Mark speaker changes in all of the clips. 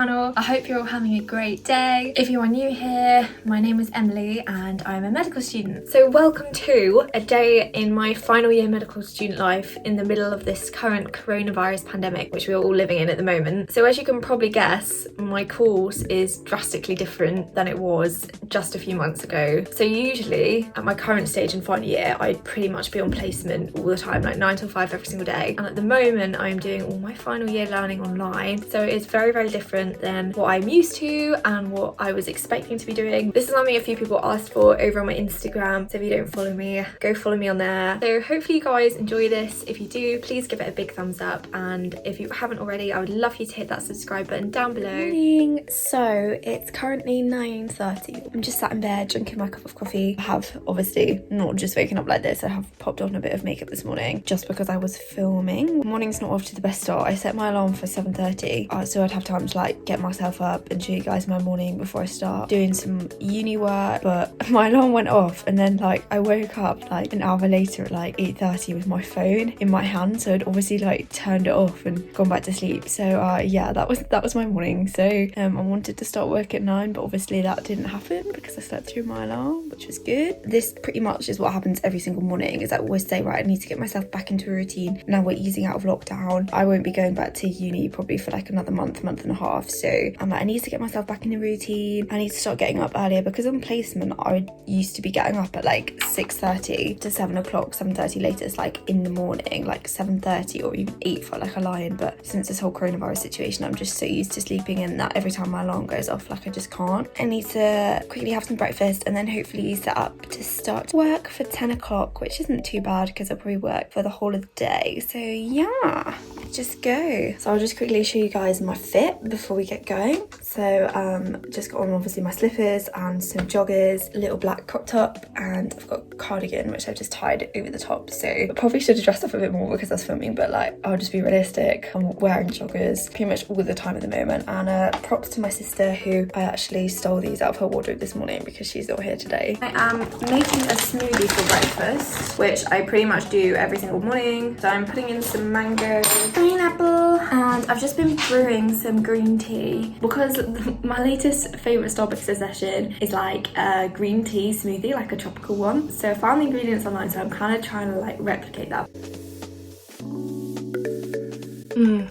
Speaker 1: I hope you're all having a great day. If you are new here, my name is Emily and I'm a medical student. So welcome to a day in my final year medical student life in the middle of this current coronavirus pandemic, which we're all living in at the moment. So as you can probably guess, my course is drastically different than it was just a few months ago. So usually at my current stage in final year, I'd pretty much be on placement all the time, like 9 till 5 every single day. And at the moment, I'm doing all my final year learning online. So it's very, very different than what I'm used to and what I was expecting to be doing. This is something a few people asked for over on my Instagram, so if you don't follow me, go follow me on there. So hopefully you guys enjoy this. If you do, please give it a big thumbs up, and if you haven't already, I would love you to hit that subscribe button down below. Morning. So it's currently 9:30. I'm just sat in bed drinking my cup of coffee. I have obviously not just waken up like this. I have popped on a bit of makeup this morning just because I was filming. Morning's not off to the best start. I set my alarm for 7:30 so I'd have time to like get myself up and show you guys my morning before I start doing some uni work, but my alarm went off and then like I woke up like an hour later at like 8:30 with my phone in my hand, so I'd obviously like turned it off and gone back to sleep. So yeah, that was my morning. So I wanted to start work at 9, but obviously that didn't happen because I slept through my alarm, which was good. This pretty much is what happens every single morning, is I always say, right, I need to get myself back into a routine. Now we're easing out of lockdown. I won't be going back to uni probably for like another month and a half, so I'm like, I need to get myself back in a routine. I need to start getting up earlier because on placement I used to be getting up at like 6:30 to 7 o'clock, 7:30 latest, like in the morning, like 7:30 or even 8 for like a lion. But since this whole coronavirus situation, I'm just so used to sleeping in that every time my alarm goes off, like I just can't. I need to quickly have some breakfast and then hopefully set up to start work for 10 o'clock, which isn't too bad because I'll probably work for the whole of the day. So yeah, let's just go. So I'll just quickly show you guys my fit before we get going. So just got on obviously my slippers and some joggers, a little black crop top, and I've got a cardigan which I've just tied over the top. So I probably should have dressed up a bit more because I was filming, but like I'll just be realistic. I'm wearing joggers pretty much all the time at the moment, and props to my sister who I actually stole these out of her wardrobe this morning because she's not here today. I am making a smoothie for breakfast, which I pretty much do every single morning. So I'm putting in some mango, pineapple, and I've just been brewing some green tea because my latest favourite Starbucks session is like a green tea smoothie, like a tropical one. So I found the ingredients online, so I'm kind of trying to like replicate that.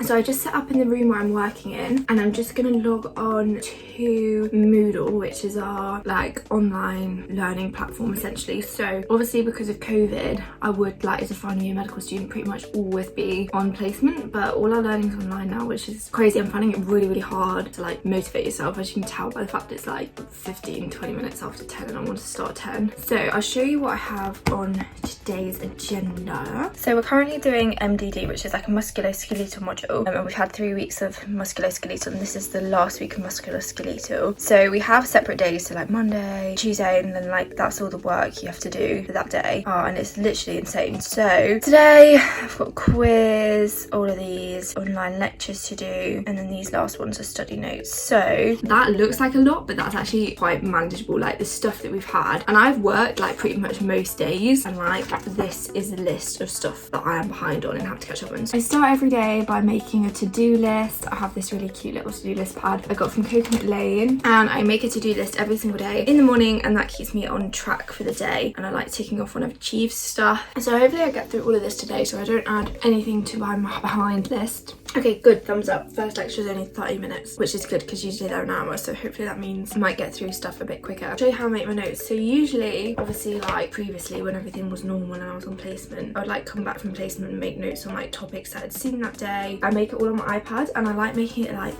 Speaker 1: So I just set up in the room where I'm working in, and I'm just gonna log on to Moodle, which is our like online learning platform essentially. So obviously because of COVID, I would, like as a final year medical student, pretty much always be on placement, but all our learning's online now, which is crazy. I'm finding it really, really hard to like motivate yourself, as you can tell by the fact it's like 15-20 minutes after 10 and I want to start at 10. So I'll show you what I have on today's agenda. So we're currently doing MDD, which is like a musculoskeletal module, and we've had 3 weeks of musculoskeletal, and this is the last week of musculoskeletal. So we have separate days, so like Monday, Tuesday, and then like that's all the work you have to do for that day, and it's literally insane. So today I've got a quiz, all of these online lectures to do, and then these last ones are study notes. So that looks like a lot, but that's actually quite manageable, like the stuff that we've had. And I've worked like pretty much most days, and like this is a list of stuff that I am behind on and have to catch up on. So I start every day by making a to-do list. I have this really cute little to-do list pad I got from Coconut Lane, and I make a to-do list every single day in the morning, and that keeps me on track for the day, and I like ticking off when I've achieved stuff. So hopefully I get through all of this today so I don't add anything to my behind list. Okay, good, thumbs up. First lecture is only 30 minutes, which is good because usually they're an hour, so hopefully that means I might get through stuff a bit quicker. I'll show you how I make my notes. So usually, obviously like previously when everything was normal and I was on placement, I would like come back from placement and make notes on like topics that I'd seen that day. I make it all on my iPad, and I like making it like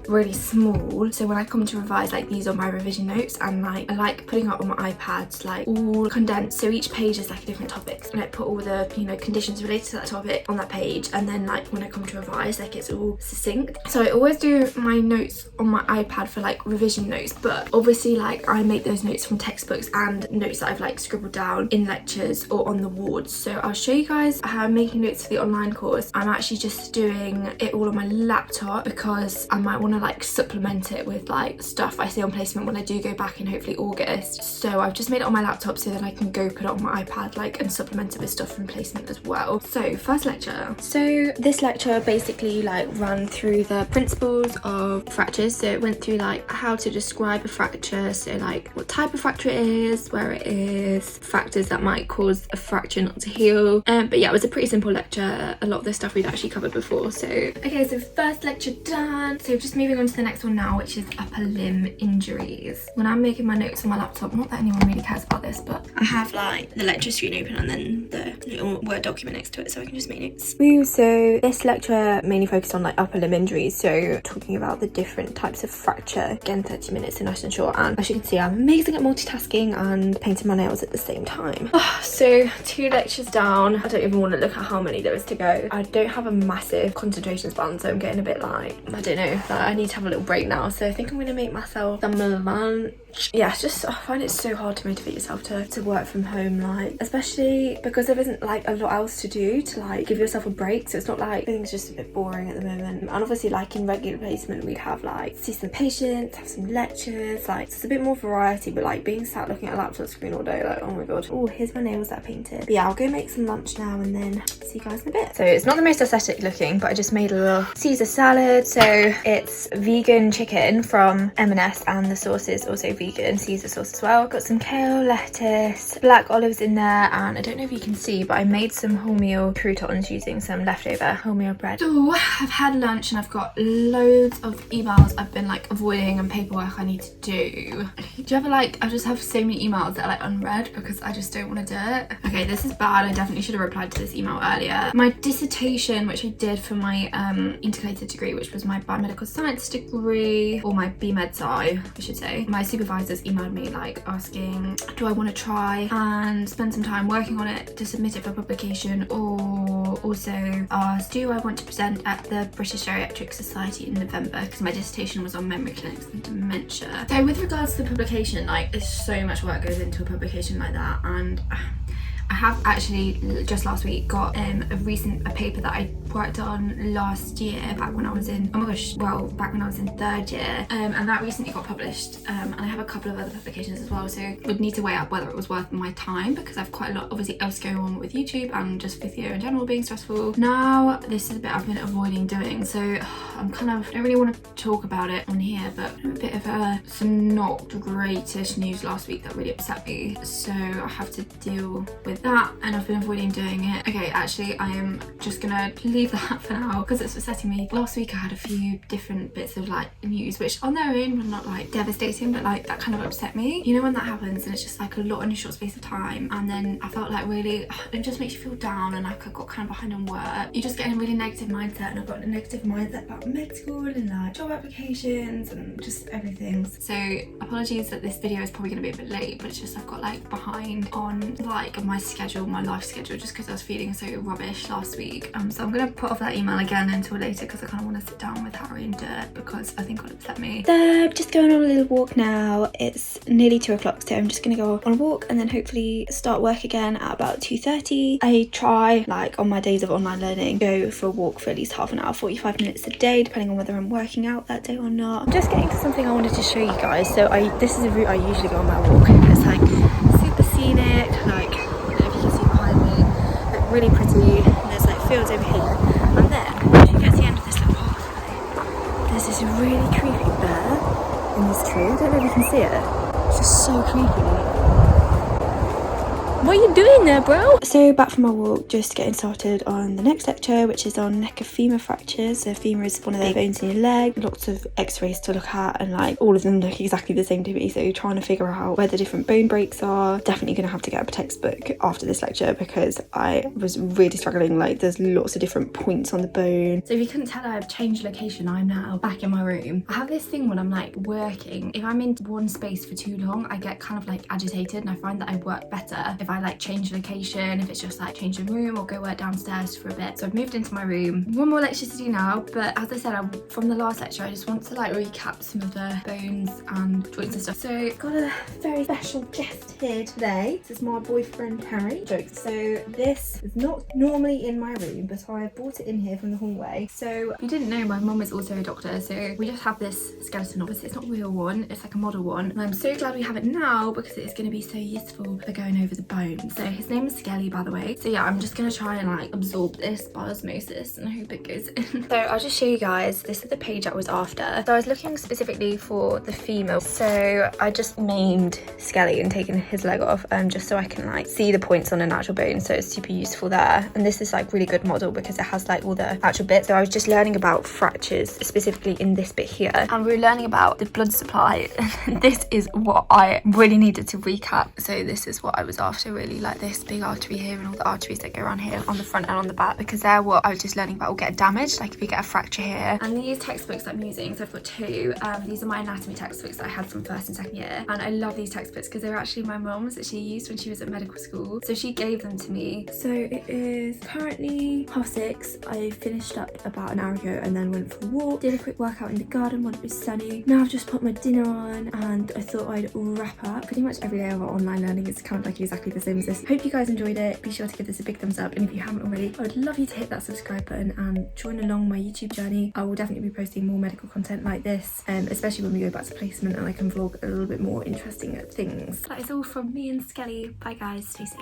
Speaker 1: really small, so when I come to revise, like these are my revision notes, and like I like putting up on my iPad like all condensed, so each page is like a different topic, and I put all the, you know, conditions related to that topic on that page, and then like when I come to revise, like it's all succinct. So I always do my notes on my iPad for like revision notes, but obviously like I make those notes from textbooks and notes that I've like scribbled down in lectures or on the wards. So I'll show you guys how I'm making notes for the online course. I'm actually just doing it all on my laptop because I might want to like supplement it with like stuff I see on placement when I do go back in hopefully August. So I've just made it on my laptop so that I can go put it on my iPad like and supplement it with stuff from placement as well. So first lecture. So this lecture basically basically like ran through the principles of fractures. So it went through like how to describe a fracture, so like what type of fracture it is, where it is, factors that might cause a fracture not to heal. But yeah, it was a pretty simple lecture. A lot of this stuff we'd actually covered before. So okay, so first lecture done. So just moving on to the next one now, which is upper limb injuries. When I'm making my notes on my laptop, not that anyone really cares about this, but I have like the lecture screen open and then the little Word document next to it, so I can just make notes. So this lecture mainly focused on like upper limb injuries, so talking about the different types of fracture. Again, 30 minutes, so nice and short, and as you can see, I'm amazing at multitasking and painting my nails at the same time. So 2 lectures down. I don't even want to look at how many there is to go. I don't have a massive concentration span, so I'm getting a bit like, I don't know, like I need to have a little break now, so I think I'm going to make myself some lunch. Yeah, it's just, I find it so hard to motivate yourself to work from home, like especially because there isn't like a lot else to do to like give yourself a break. So it's not like everything's just a bit boring at the moment. And obviously like in regular placement we'd have like see some patients, have some lectures, like it's a bit more variety, but like being sat looking at a laptop screen all day, like oh my god. Oh, here's my nails that I painted. But yeah, I'll go make some lunch now and then see you guys in a bit. So it's not the most aesthetic looking, but I just made a little Caesar salad. So it's vegan chicken from M&S and the sauce is also vegan Caesar sauce as well. Got some kale, lettuce, black olives in there, and I don't know if you can see, but I made some wholemeal croutons using some leftover wholemeal bread. So I've had lunch and I've got loads of emails I've been like avoiding and paperwork I need to do. Do you ever like, I just have so many emails that are like unread because I just don't want to do it. Okay, this is bad. I definitely should have replied to this email earlier. My dissertation, which I did for my integrated degree, which was my biomedical science degree, or my BMed Sci, I should say. My supervisors emailed me like asking, do I want to try and spend some time working on it to submit it for publication, or also asked, do I want to present at the British Geriatric Society in November, because my dissertation was on memory clinics and dementia. So with regards to the publication, like there's so much work goes into a publication like that, and I have actually just last week got a paper that I worked on last year back when I was in, oh my gosh, well back when I was in 3rd year, and that recently got published, and I have a couple of other publications as well, so would need to weigh up whether it was worth my time because I've quite a lot obviously else going on with YouTube and just video in general being stressful. Now this is a bit I've been avoiding doing, so I'm kind of, I don't really want to talk about it on here, but a bit of some not greatest news last week that really upset me, so I have to deal with that and I've been avoiding doing it. Okay, actually I am just gonna leave that for now because it's upsetting me. Last week I had a few different bits of like news which on their own were not like devastating, but like that kind of upset me. You know when that happens and it's just like a lot in a short space of time, and then I felt like really, it just makes you feel down and like I got kind of behind on work. You just get in a really negative mindset, and I've got a negative mindset about med school and like job applications and just everything. So apologies that this video is probably gonna be a bit late, but it's just I've got like behind on like my schedule, my life schedule, just because I was feeling so rubbish last week. So I'm gonna put off that email again until later because I kind of want to sit down with Harry and do it because I think it'll upset me. So I'm just going on a little walk now. It's nearly 2 o'clock, so I'm just gonna go on a walk and then hopefully start work again at about 2:30. I try, like on my days of online learning, go for a walk for at least half an hour, 45 minutes a day, depending on whether I'm working out that day or not. I'm just getting to something I wanted to show you guys. So this is a route I usually go on my walk. It's like super scenic, like really pretty, and there's like fields over here, and then if you get to the end of this little pathway, there's this really creepy bear in this tree. I don't know if you can see it. It's just so creepy. What are you doing there, bro? So back from my walk, just getting started on the next lecture, which is on neck of femur fractures. So femur is one of the bones in your leg. Lots of x-rays to look at, and like all of them look exactly the same to me. So trying to figure out where the different bone breaks are. Definitely gonna have to get a textbook after this lecture because I was really struggling. Like there's lots of different points on the bone. So if you couldn't tell, I've changed location. I'm now back in my room. I have this thing when I'm like working. If I'm in one space for too long, I get kind of like agitated, and I find that I work better if I like change location, if it's just like change the room or go work downstairs for a bit. So I've moved into my room. One more lecture to do now, but as I said, from the last lecture, I just want to like recap some of the bones and joints and stuff. So got a very special guest here today. This is my boyfriend Harry. Jokes. So this is not normally in my room, but I brought it in here from the hallway. So if you didn't know, my mum is also a doctor, so we just have this skeleton. Obviously it's not a real one, it's like a model one, and I'm so glad we have it now because it is going to be so useful for going over the bones bones. So his name is Skelly, by the way. So yeah, I'm just gonna try and like absorb this by osmosis and hope it goes in. So I'll just show you guys, this is the page I was after. So I was looking specifically for the female. So I just maimed Skelly and taken his leg off just so I can like see the points on an actual bone. So it's super useful there. And this is like really good model because it has like all the actual bits. So I was just learning about fractures, specifically in this bit here. And we were learning about the blood supply. This is what I really needed to recap. So this is what I was after, really, like this big artery here and all the arteries that go around here on the front and on the back, because they're what I was just learning about will get damaged, like if you get a fracture here. And these textbooks I'm using, so I've got two. These are my anatomy textbooks that I had from first and second year, and I love these textbooks because they're actually my mum's that she used when she was at medical school, so she gave them to me. So it is currently 6:30. I finished up about an hour ago and then went for a walk, did a quick workout in the garden when it was sunny. Now I've just put my dinner on and I thought I'd wrap up. Pretty much every day of our online learning is kind of like exactly the same as this. Hope you guys enjoyed it. Be sure to give this a big thumbs up, and if you haven't already, I would love you to hit that subscribe button and join along my YouTube journey. I will definitely be posting more medical content like this, especially when we go back to placement and I can vlog a little bit more interesting things. That is all from me and Skelly. Bye guys, stay safe.